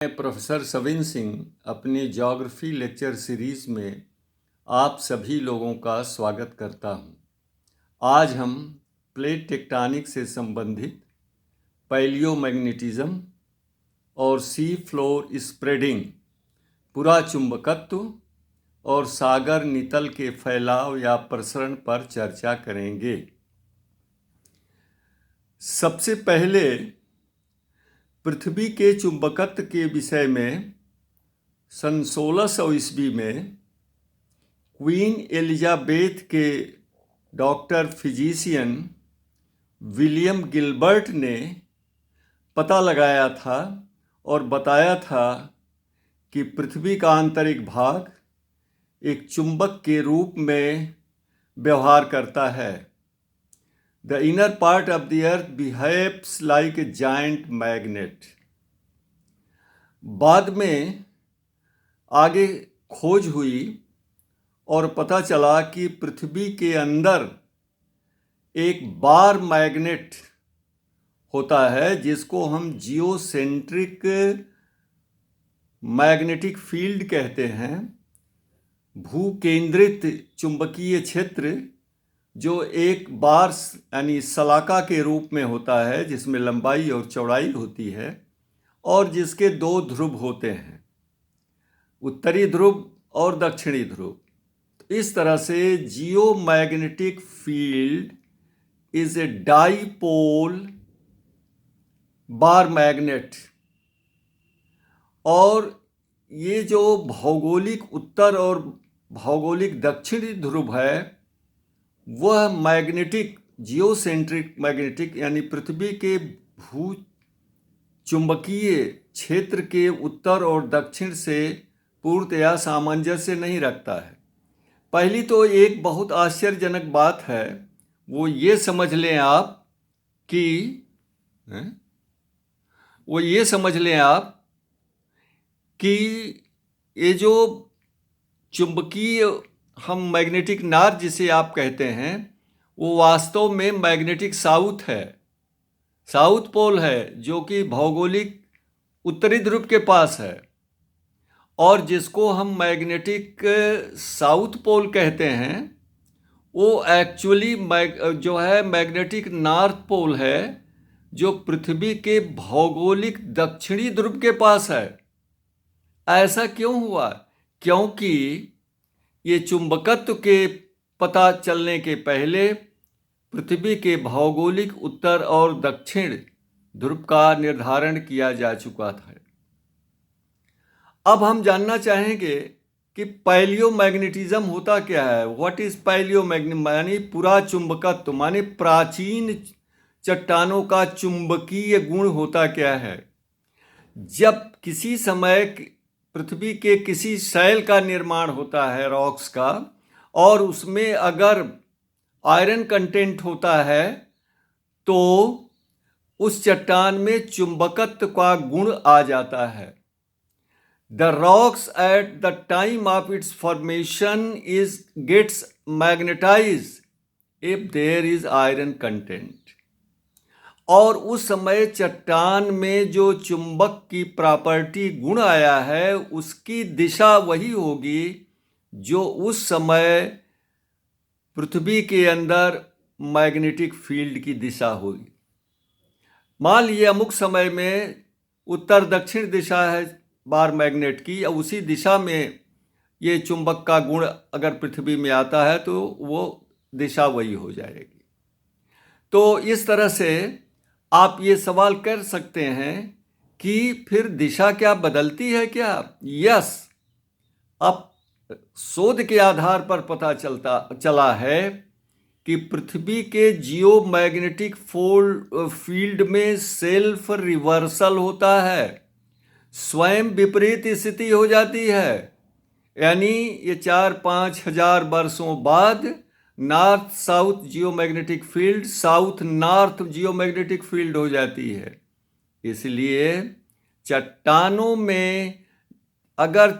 मैं प्रोफेसर सविन सिंह अपनी geography lecture series में आप सभी लोगों का स्वागत करता हूं। आज हम प्लेट टेक्टोनिक से संबंधित पैलियोमैग्नेटिज्म और सी फ्लोर स्प्रेडिंग, पुरा चुंबकत्व और सागर नितल के फैलाव या प्रसरण पर चर्चा करेंगे। सबसे पहले पृथ्वी के चुंबकत्व के विषय में सन 1600 ईस्वी में क्वीन एलिजाबेथ के डॉक्टर फिजिशियन विलियम गिलबर्ट ने पता लगाया था और बताया था कि पृथ्वी का आंतरिक भाग एक चुंबक के रूप में व्यवहार करता है। The inner part of the earth behaves like a giant magnet. बाद में आगे खोज हुई और पता चला कि पृथ्वी के अंदर एक बार मैग्नेट होता है जिसको हम जियोसेंट्रिक मैग्नेटिक फील्ड कहते हैं। भूकेंद्रित चुंबकीय क्षेत्र जो एक बार यानी सलाका के रूप में होता है, जिसमें लंबाई और चौड़ाई होती है और जिसके दो ध्रुव होते हैं, उत्तरी ध्रुव और दक्षिणी ध्रुव। तो इस तरह से geomagnetic field is a dipole bar magnet. और ये जो भौगोलिक उत्तर और भौगोलिक दक्षिणी ध्रुव है वह मैग्नेटिक जियोसेंट्रिक मैग्नेटिक यानी पृथ्वी के भू चुंबकीय क्षेत्र के उत्तर और दक्षिण से पूर्णतया सामंजस्य नहीं रखता है। पहली तो एक बहुत आश्चर्यजनक बात है, वो ये समझ लें आप कि ये जो चुंबकीय हम मैग्नेटिक नार जिसे आप कहते हैं वो वास्तव में मैग्नेटिक साउथ है, साउथ पोल है, जो कि भौगोलिक उत्तरी ध्रुव के पास है। और जिसको हम मैग्नेटिक साउथ पोल कहते हैं वो एक्चुअली जो है मैग्नेटिक नॉर्थ पोल है, जो पृथ्वी के भौगोलिक दक्षिणी ध्रुव के पास है। ऐसा क्यों हुआ? क्योंकि ये चुंबकत्व के पता चलने के पहले पृथ्वी के भौगोलिक उत्तर और दक्षिण ध्रुव का निर्धारण किया जा चुका था। अब हम जानना चाहेंगे कि पैलियोमैग्नेटिज्म होता क्या है। What is palaeomagnetism? यानी पुरा चुंबकत्व, माने प्राचीन चट्टानों का चुंबकीय गुण होता क्या है। जब किसी समय पृथ्वी के किसी शैल का निर्माण होता है, रॉक्स का, और उसमें अगर आयरन कंटेंट होता है तो उस चट्टान में चुंबकत्व का गुण आ जाता है। The rocks at the time of its formation gets magnetize if there is iron content. और उस समय चट्टान में जो चुंबक की प्रॉपर्टी गुण आया है उसकी दिशा वही होगी जो उस समय पृथ्वी के अंदर मैग्नेटिक फील्ड की दिशा होगी। मान लीजिए अमुक समय में उत्तर दक्षिण दिशा है बार मैग्नेट की, और उसी दिशा में ये चुंबक का गुण अगर पृथ्वी में आता है तो वो दिशा वही हो जाएगी। तो इस तरह से आप ये सवाल कर सकते हैं कि फिर दिशा क्या बदलती है क्या? यस, अब शोध के आधार पर पता चला है कि पृथ्वी के जियोमैग्नेटिक फील्ड में सेल्फ रिवर्सल होता है, स्वयं विपरीत स्थिति हो जाती है। यानी ये 4-5 हजार वर्षों बाद north south geomagnetic field south north geomagnetic field हो जाती है। इसलिए चट्टानों में अगर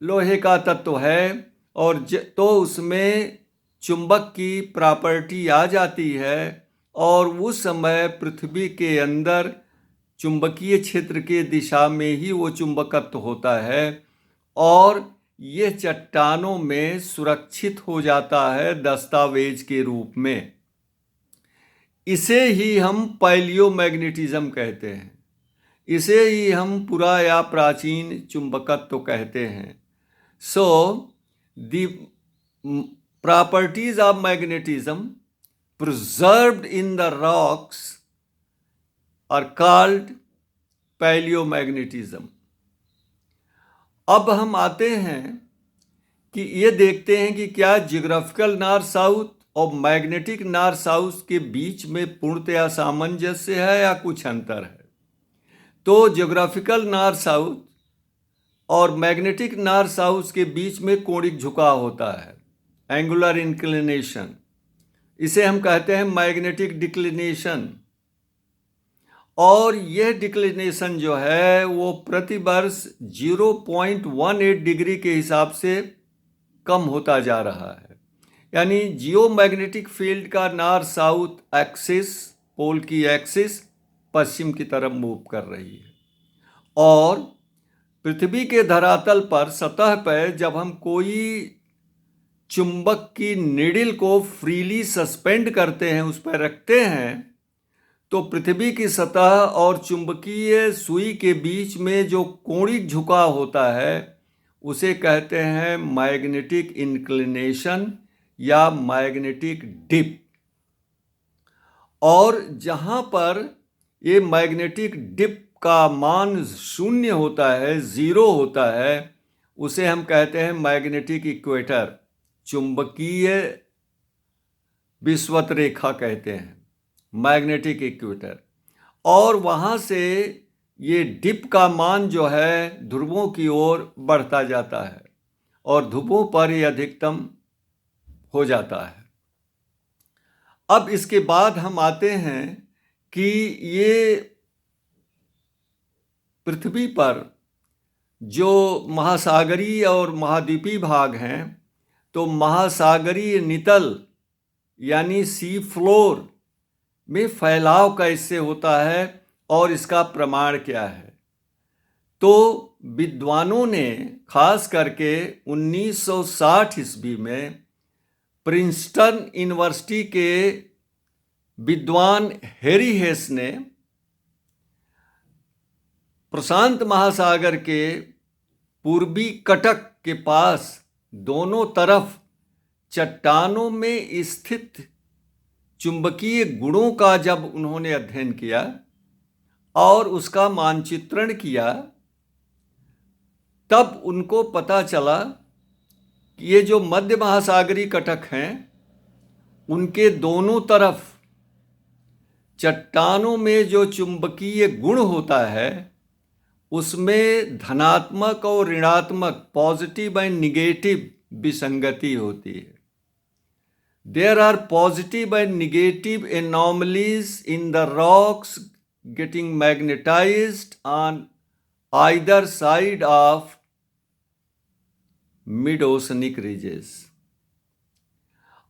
लोहे का तत्व है और तो उसमें चुंबक की प्रॉपर्टी आ जाती है, और उस समय पृथ्वी के अंदर चुंबकीय क्षेत्र के दिशा में ही वो चुंबकत्व होता है और ये चट्टानों में सुरक्षित हो जाता है दस्तावेज के रूप में। इसे ही हम पैलियोमैग्नेटिज्म कहते हैं, इसे ही हम पुरा या प्राचीन चुंबकत्व कहते हैं। So the properties of magnetism preserved in the rocks are called palaeomagnetism. अब हम आते हैं कि ये देखते हैं कि क्या जियोग्राफिकल नॉर्थ साउथ और मैग्नेटिक नॉर्थ साउथ के बीच में पूर्णतया सामंजस्य है या कुछ अंतर है। तो जियोग्राफिकल नॉर्थ साउथ और मैग्नेटिक नॉर्थ साउथ के बीच में कोणिक झुकाव होता है, एंगुलर इंक्लिनेशन। इसे हम कहते हैं मैग्नेटिक डिक्लिनेशन। और यह डिक्लिनेशन जो है वो प्रति वर्ष 0.18 डिग्री के हिसाब से कम होता जा रहा है। यानी जियोमैग्नेटिक फील्ड का नॉर्थ साउथ एक्सिस, पोल की एक्सिस पश्चिम की तरफ मूव कर रही है। और पृथ्वी के धरातल पर सतह पर जब हम कोई चुंबक की नीडल को फ्रीली सस्पेंड करते हैं, उस पर रखते हैं, तो पृथ्वी की सतह और चुंबकीय सुई के बीच में जो कोणिक झुकाव होता है उसे कहते हैं मैग्नेटिक इंक्लिनेशन या मैग्नेटिक डिप। और जहाँ पर ये मैग्नेटिक डिप का मान शून्य होता है, जीरो होता है, उसे हम कहते हैं मैग्नेटिक इक्वेटर, चुंबकीय विषुवत रेखा कहते हैं, मैग्नेटिक इक्वेटर। और वहाँ से ये डिप का मान जो है ध्रुवों की ओर बढ़ता जाता है और ध्रुवों पर ये अधिकतम हो जाता है। अब इसके बाद हम आते हैं कि ये पृथ्वी पर जो महासागरीय और महाद्वीपीय भाग हैं, तो महासागरीय नितल यानी सी फ्लोर में फैलाव कैसे होता है और इसका प्रमाण क्या है। तो विद्वानों ने खास करके 1960 ईस्वी में प्रिंसटन यूनिवर्सिटी के विद्वान हैरी हेस ने प्रशांत महासागर के पूर्वी कटक के पास दोनों तरफ चट्टानों में स्थित चुंबकीय गुणों का जब उन्होंने अध्ययन किया और उसका मानचित्रण किया, तब उनको पता चला कि ये जो मध्य महासागरीय कटक हैं उनके दोनों तरफ चट्टानों में जो चुंबकीय गुण होता है उसमें धनात्मक और ऋणात्मक, पॉजिटिव एंड निगेटिव विसंगति होती है। There are positive and negative anomalies in the rocks getting magnetized on either side of mid-oceanic ridges।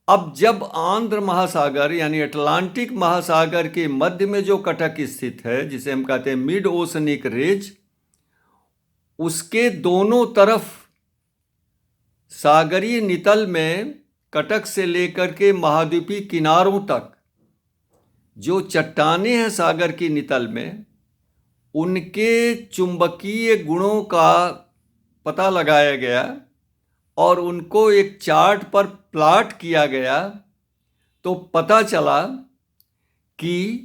अब जब आंध्र महासागर यानी अटलांटिक महासागर के मध्य में जो कटक स्थित है, जिसे हम कहते हैं मिड ओशनिक रिज, उसके दोनों तरफ सागरीय नितल में कटक से लेकर के महाद्वीपीय किनारों तक जो चट्टानें हैं सागर की नितल में, उनके चुंबकीय गुणों का पता लगाया गया और उनको एक चार्ट पर प्लॉट किया गया। तो पता चला कि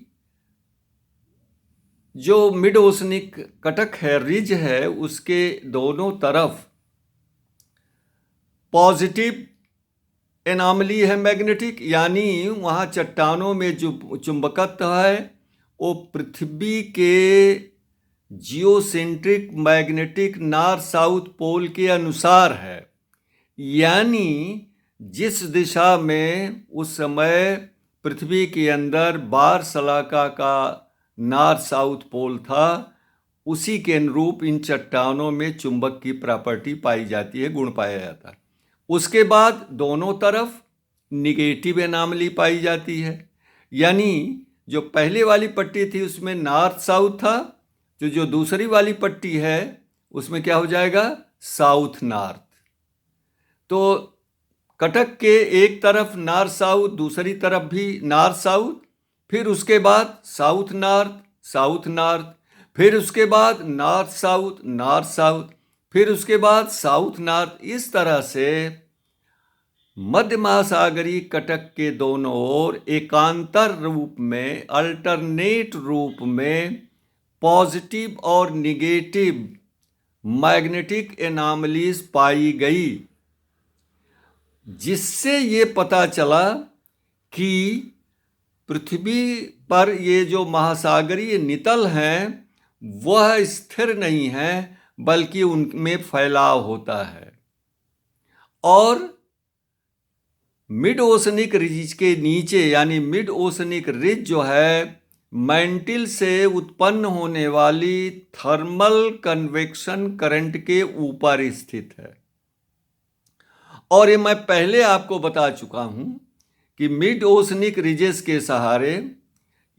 जो मिड ओशनिक कटक है, रिज है, उसके दोनों तरफ पॉजिटिव एनामली है मैग्नेटिक, यानी वहाँ चट्टानों में जो चुंबकत्व है वो पृथ्वी के geocentric magnetic north south pole के अनुसार है। यानी जिस दिशा में उस समय पृथ्वी के अंदर बार सलाका का नॉर्थ साउथ पोल था, उसी के अनुरूप इन चट्टानों में चुंबक की प्रॉपर्टी पाई जाती है, गुण पाया जाता है। उसके बाद दोनों तरफ निगेटिव एनामली पाई जाती है, यानी जो पहले वाली पट्टी थी उसमें नॉर्थ साउथ था, तो जो दूसरी वाली पट्टी है उसमें क्या हो जाएगा, साउथ नॉर्थ। तो कटक के एक तरफ नॉर्थ साउथ, दूसरी तरफ भी नॉर्थ साउथ, फिर उसके बाद साउथ नॉर्थ, साउथ नॉर्थ, फिर उसके बाद नॉर्थ साउथ, नॉर्थ साउथ, फिर उसके बाद साउथ नॉर्थ। इस तरह से मध्य महासागरीय कटक के दोनों ओर एकांतर रूप में, अल्टरनेट रूप में पॉजिटिव और निगेटिव मैग्नेटिक एनॉमलीज पाई गई, जिससे ये पता चला कि पृथ्वी पर ये जो महासागरीय नितल हैं वह स्थिर नहीं है, बल्कि उनमें फैलाव होता है। और मिड ओशनिक रिज के नीचे, यानी मिड ओशनिक रिज जो है, मैंटिल से उत्पन्न होने वाली थर्मल कन्वेक्शन करंट के ऊपर स्थित है। और ये मैं पहले आपको बता चुका हूं कि मिड ओशनिक रिजेस के सहारे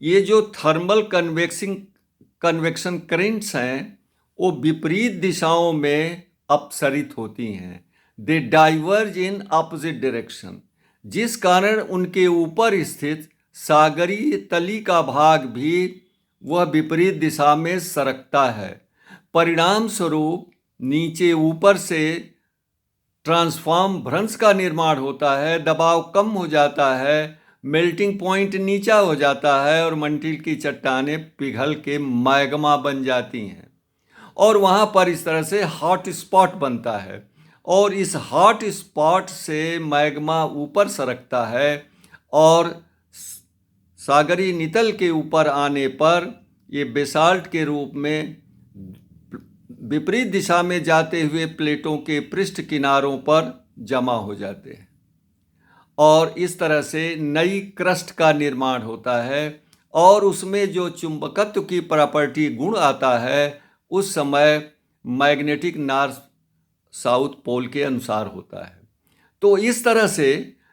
ये जो थर्मल कन्वेक्शन करंट्स हैं वो विपरीत दिशाओं में अपसरित होती हैं। दे डाइवर्ज इन अपोजिट डायरेक्शन, जिस कारण उनके ऊपर स्थित सागरीय तली का भाग भी वह विपरीत दिशा में सरकता है। परिणाम स्वरूप नीचे ऊपर से ट्रांसफॉर्म भ्रंश का निर्माण होता है, दबाव कम हो जाता है, मेल्टिंग पॉइंट नीचा हो जाता है और मंटिल की चट्टानें पिघल के मैग्मा बन जाती हैं। और वहाँ पर इस तरह से हॉट स्पॉट बनता है और इस हॉट स्पॉट से मैग्मा ऊपर सरकता है और सागरीय नितल के ऊपर आने पर ये बेसाल्ट के रूप में विपरीत दिशा में जाते हुए प्लेटों के पृष्ठ किनारों पर जमा हो जाते हैं और इस तरह से नई क्रस्ट का निर्माण होता है। और उसमें जो चुंबकत्व की प्रॉपर्टी गुण आता है उस समय मैग्नेटिक नॉर्थ साउथ पोल के अनुसार होता है। तो इस तरह से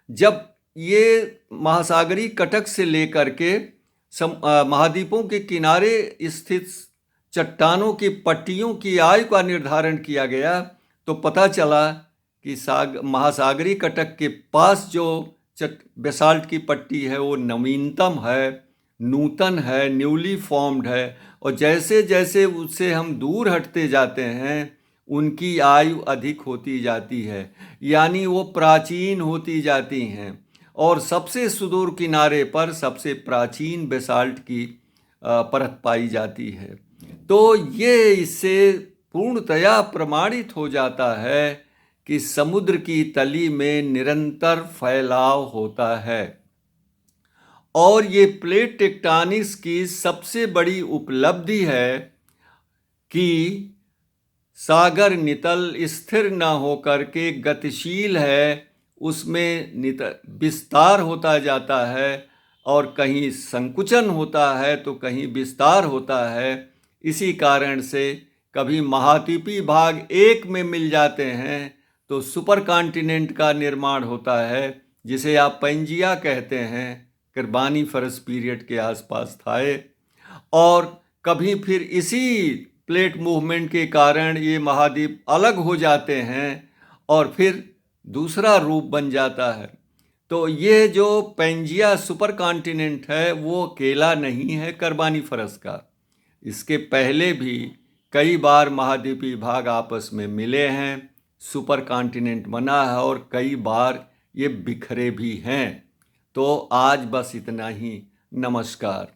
जब ये महासागरीय कटक से लेकर के महाद्वीपों के किनारे स्थित चट्टानों की पट्टियों की आयु का निर्धारण किया गया तो पता चला कि महासागरीय कटक के पास जो बेसाल्ट की पट्टी है वो नवीनतम है, नूतन है, न्यूली फॉर्म्ड है। और जैसे जैसे उससे हम दूर हटते जाते हैं उनकी आयु अधिक होती जाती है, यानी वो प्राचीन होती जाती हैं। और सबसे सुदूर किनारे पर सबसे प्राचीन बेसाल्ट की परत पाई जाती है। तो ये इससे पूर्णतया प्रमाणित हो जाता है कि समुद्र की तली में निरंतर फैलाव होता है। और ये प्लेट टेक्टोनिक्स की सबसे बड़ी उपलब्धि है कि सागर नितल स्थिर न होकर के गतिशील है, उसमें विस्तार होता जाता है और कहीं संकुचन होता है तो कहीं विस्तार होता है। इसी कारण से कभी महाद्वीपीय भाग एक में मिल जाते हैं तो सुपर कॉन्टिनेंट का निर्माण होता है, जिसे आप पेंजिया कहते हैं, कार्बोनिफरस पीरियड के आसपास था। और कभी फिर इसी प्लेट मूवमेंट के कारण ये महाद्वीप अलग हो जाते हैं और फिर दूसरा रूप बन जाता है। तो ये जो पेंजिया सुपर कॉन्टिनेंट है वो अकेला नहीं है कार्बोनिफरस का, इसके पहले भी कई बार महाद्वीपीय भाग आपस में मिले हैं, सुपर कॉन्टिनेंट बना है और कई बार ये बिखरे भी हैं। तो आज बस इतना ही। नमस्कार।